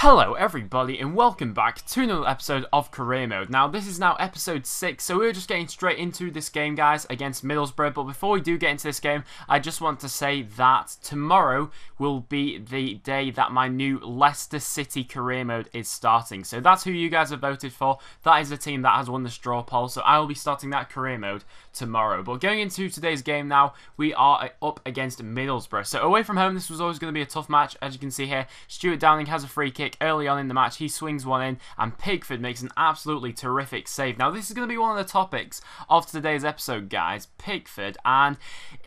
Hello everybody and welcome back to another episode of Career Mode. Now this is now episode 6, so we're just getting straight into this game, guys, against Middlesbrough. But before we do get into this game, I just want to say that tomorrow will be the day that my new Leicester City Career Mode is starting. So that's who you guys have voted for. That is the team that has won the straw poll, so I will be starting that Career Mode tomorrow. But going into today's game now, we are up against Middlesbrough. So away from home, this was always going to be a tough match. As you can see here, Stuart Downing has a free kick early on in the match. He swings one in and Pickford makes an absolutely terrific save. Now this is going to be one of the topics of today's episode, guys, Pickford. And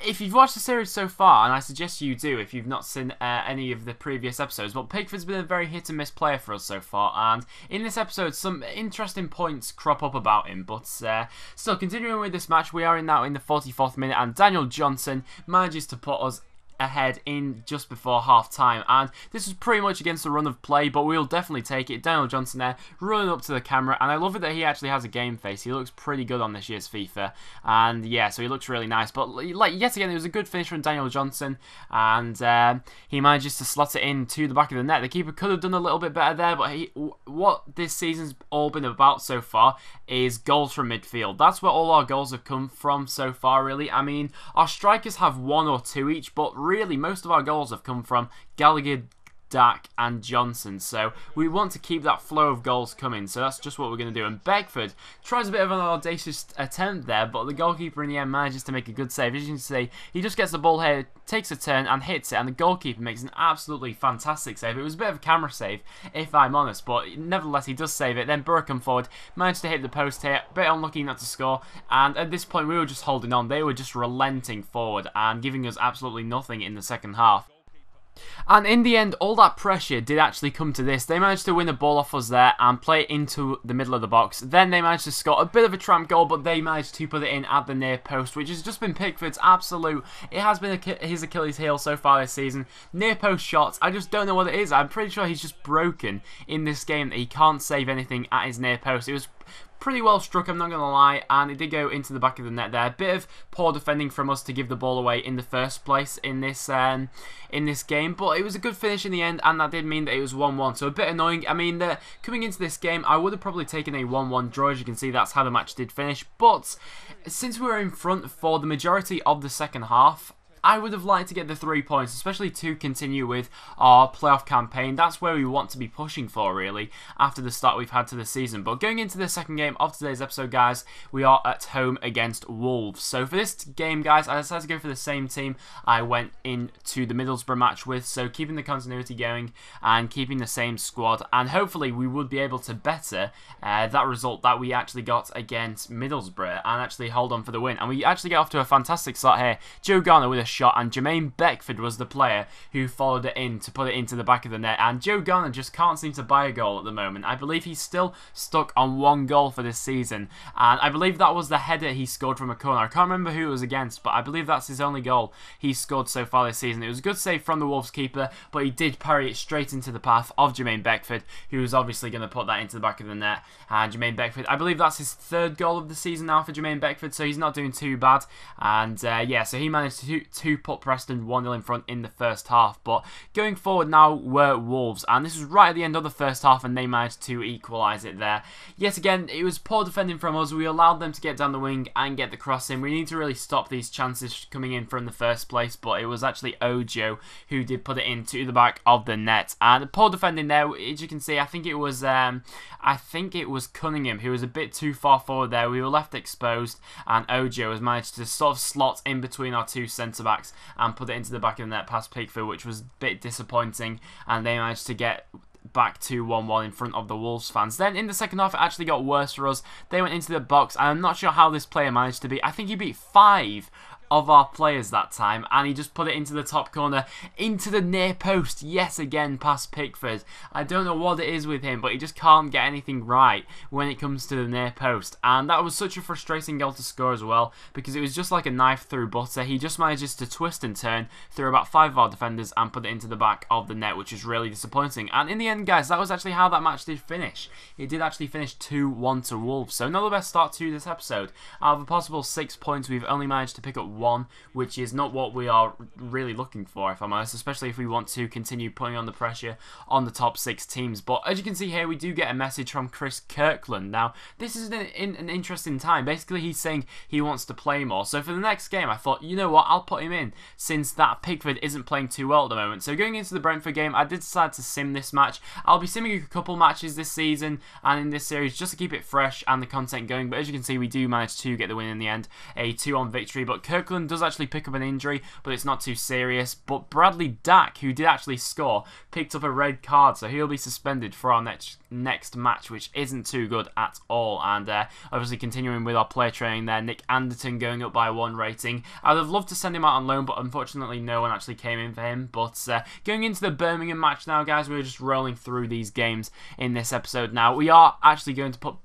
if you've watched the series so far, and I suggest you do if you've not seen any of the previous episodes, but Pickford's been a very hit and miss player for us so far, and in this episode some interesting points crop up about him. But still, continuing with this match, we are now in the 44th minute and Daniel Johnson manages to put us ahead in just before half time, and this was pretty much against the run of play, but we'll definitely take it. Daniel Johnson there running up to the camera, and I love it that he actually has a game face. He looks pretty good on this year's FIFA, and yeah, so he looks really nice. But like yet again, it was a good finish from Daniel Johnson, and he manages to slot it in to the back of the net. The keeper could have done a little bit better there, but what this season's all been about so far is goals from midfield. That's where all our goals have come from so far, really. I mean, our strikers have one or two each, but really most of our goals have come from Gallagher, Dak and Johnson, so we want to keep that flow of goals coming, so that's just what we're going to do. And Pickford tries a bit of an audacious attempt there, but the goalkeeper in the end manages to make a good save. As you can see, he just gets the ball here, takes a turn and hits it, and the goalkeeper makes an absolutely fantastic save. It was a bit of a camera save, if I'm honest, but nevertheless he does save it. Then Burr come forward, managed to hit the post here, a bit unlucky not to score, and at this point we were just holding on. They were just relenting forward and giving us absolutely nothing in the second half. And in the end, all that pressure did actually come to this. They managed to win the ball off us there and play it into the middle of the box. Then they managed to score a bit of a tramp goal, but they managed to put it in at the near post, which has just been Pickford's absolute... It has been his Achilles heel so far this season. Near post shots, I just don't know what it is. I'm pretty sure he's just broken in this game that he can't save anything at his near post. It was pretty well struck, I'm not going to lie, and it did go into the back of the net there. A bit of poor defending from us to give the ball away in the first place in this game, but it was a good finish in the end, and that did mean that it was 1-1, so a bit annoying. I mean, coming into this game, I would have probably taken a 1-1 draw. As you can see, that's how the match did finish, but since we were in front for the majority of the second half, I would have liked to get the 3 points, especially to continue with our playoff campaign. That's where we want to be pushing for, really, after the start we've had to the season. But going into the second game of today's episode, guys, we are at home against Wolves. So for this game, guys, I decided to go for the same team I went into the Middlesbrough match with. So keeping the continuity going and keeping the same squad. And hopefully we would be able to better that result that we actually got against Middlesbrough and actually hold on for the win. And we actually get off to a fantastic start here. Joe Garner with a shot, and Jermaine Beckford was the player who followed it in to put it into the back of the net, and Joe Garner just can't seem to buy a goal at the moment. I believe he's still stuck on one goal for this season, and I believe that was the header he scored from a corner. I can't remember who it was against, but I believe that's his only goal he's scored so far this season. It was a good save from the Wolves keeper, but he did parry it straight into the path of Jermaine Beckford, who was obviously going to put that into the back of the net. And Jermaine Beckford, I believe that's his third goal of the season now for Jermaine Beckford, so he's not doing too bad. And yeah, so he managed to put Preston 1-0 in front in the first half. But going forward now were Wolves, and this was right at the end of the first half, and they managed to equalise it there. Yet again, it was poor defending from us. We allowed them to get down the wing and get the cross in. We need to really stop these chances coming in from the first place, but it was actually Ojo who did put it into the back of the net. And poor defending there, as you can see, I think it was Cunningham who was a bit too far forward there. We were left exposed, and Ojo has managed to sort of slot in between our two centre-backs and put it into the back of the net past Pickford, which was a bit disappointing, and they managed to get back to 1-1 in front of the Wolves fans. Then in the second half, it actually got worse for us. They went into the box, and I'm not sure how this player managed to beat. I think he beat 5 of our players that time, and he just put it into the top corner, into the near post, yet again past Pickford. I don't know what it is with him, but he just can't get anything right when it comes to the near post, and that was such a frustrating goal to score as well, because it was just like a knife through butter. He just manages to twist and turn through about 5 of our defenders and put it into the back of the net, which is really disappointing. And in the end, guys, that was actually how that match did finish. It did actually finish 2-1 to Wolves, so not the best start to this episode. Out of a possible 6 points, we've only managed to pick up 1 1, which is not what we are really looking for, if I'm honest, especially if we want to continue putting on the pressure on the top 6 teams. But as you can see here, we do get a message from Kirkland. Now, this is an interesting time. Basically, he's saying he wants to play more. So for the next game, I thought, you know what, I'll put him in, since that Pickford isn't playing too well at the moment. So going into the Brentford game, I did decide to sim this match. I'll be simming a couple matches this season and in this series just to keep it fresh and the content going. But as you can see, we do manage to get the win in the end, a 2-1 victory. But Kirkland does actually pick up an injury, but it's not too serious. But Bradley Dack, who did actually score, picked up a red card, so he'll be suspended for our next match, which isn't too good at all. And obviously continuing with our player training there, Nick Anderton going up by 1 rating. I'd have loved to send him out on loan, but unfortunately no one actually came in for him. But going into the Birmingham match now, guys, we're just rolling through these games in this episode now. We are actually going to put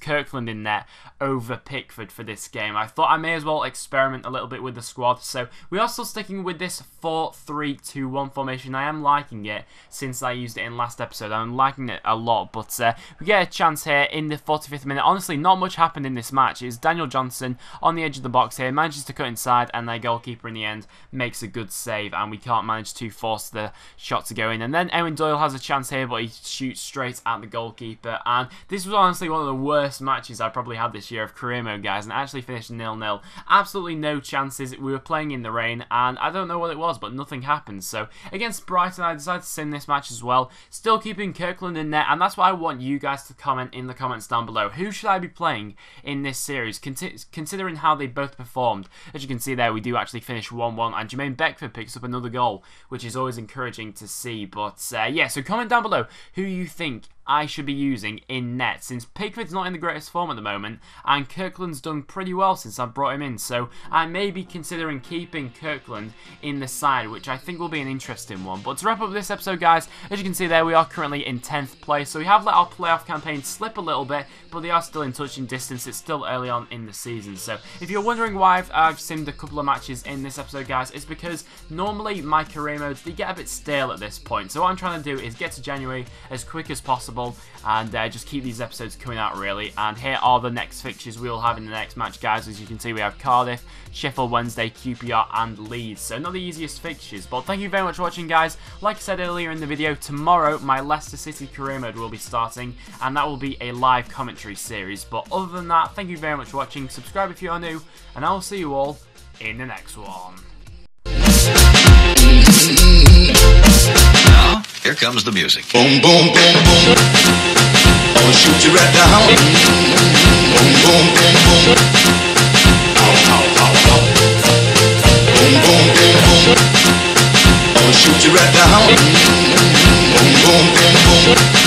Kirkland in there over Pickford for this game. I thought I may as well experiment a little bit with the squad. So we are still sticking with this 4-3-2-1 formation. I am liking it since I used it in last episode. I'm liking it a lot. But we get a chance here in the 45th minute. Honestly, not much happened in this match. It's Daniel Johnson on the edge of the box here, manages to cut inside, and their goalkeeper in the end makes a good save, and we can't manage to force the shot to go in. And then Ewan Doyle has a chance here, but he shoots straight at the goalkeeper. And this was honestly one of the worst matches I probably had this year of career mode, guys, and actually finished 0-0. Absolutely no chances. We were playing in the rain, and I don't know what it was, but nothing happened. So against Brighton, I decided to sim this match as well, still keeping Kirkland in there, and that's what I want you guys to comment in the comments down below. Who should I be playing in this series, considering how they both performed? As you can see there, we do actually finish 1-1, and Jermaine Beckford picks up another goal, which is always encouraging to see. But yeah, so comment down below who you think I should be using in net, since Pickford's not in the greatest form at the moment, and Kirkland's done pretty well since I've brought him in. So I may be considering keeping Kirkland in the side, which I think will be an interesting one. But to wrap up this episode, guys, as you can see there, we are currently in 10th place. So we have let our playoff campaign slip a little bit, but they are still in touching distance. It's still early on in the season. So if you're wondering why I've simmed a couple of matches in this episode, guys, it's because normally my career modes, they get a bit stale at this point. So what I'm trying to do is get to January as quick as possible, and just keep these episodes coming out, really. And here are the next fixtures we'll have in the next match, guys. As you can see, we have Cardiff, Sheffield Wednesday, QPR and Leeds. So not the easiest fixtures, but thank you very much for watching, guys. Like I said earlier in the video, tomorrow my Leicester City Career Mode will be starting, and that will be a live commentary series. But other than that, thank you very much for watching. Subscribe if you are new, and I will see you all in the next one. Now, here comes the music. Boom, boom, boom, boom. I'ma shoot you right down. Boom, boom, boom, boom. Ow, ow, ow, ow. Boom, boom, boom, boom. I'ma shoot you right down. Boom, boom, boom, boom.